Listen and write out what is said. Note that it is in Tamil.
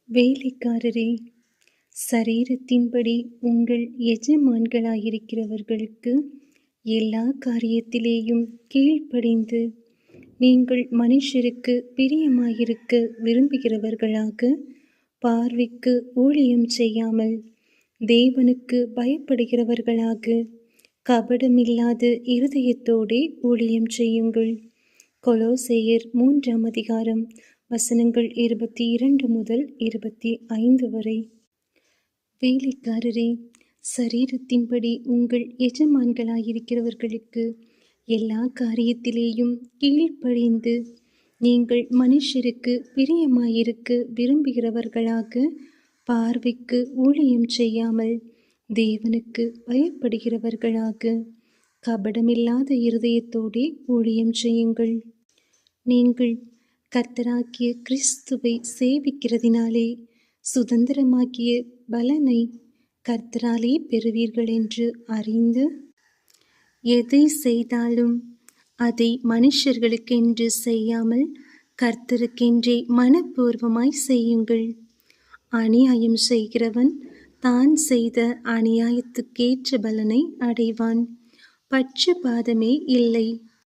வேலைக்காரரே, சரீரத்தின்படி உங்கள் எஜமான்களாயிருக்கிறவர்களுக்கு எல்லா காரியத்திலேயும் கீழ்ப்படிந்து, நீங்கள் மனுஷருக்கு பிரியமாயிருக்க விரும்புகிறவர்களாக, பார்வைக்கு ஊழியம் செய்யாமல் தேவனுக்கு பயப்படுகிறவர்களாக, கபடமில்லாத இருதயத்தோடே ஊழியம் செய்யுங்கள். கொலோசேயர் 3 வசனங்கள் 22 முதல் 25 வரை. வேலைக்காரரே, சரீரத்தின்படி உங்கள் எஜமான்களாயிருக்கிறவர்களுக்கு எல்லா காரியத்திலேயும் கீழ்ப்படிந்து, நீங்கள் மனுஷருக்கு பிரியமாயிருக்க விரும்புகிறவர்களாக, பார்வைக்கு ஊழியம் செய்யாமல் தேவனுக்கு பயப்படுகிறவர்களாக, கபடமில்லாத இருதயத்தோடே ஊழியம் செய்யுங்கள். நீங்கள் கர்த்தராகிய கிறிஸ்துவை சேவிக்கிறதினாலே சுதந்திரமாகிய பலனை கர்த்தராலே பெறுவீர்கள் என்று அறிந்து, எதை செய்தாலும் அதை மனுஷர்களுக்கென்று செய்யாமல் கர்த்தருக்கென்றே மனப்பூர்வமாய் செய்யுங்கள். அநியாயம் செய்கிறவன் தான் செய்த அநியாயத்துக்கேற்ற பலனை அடைவான். பட்சபாதமே இல்லை.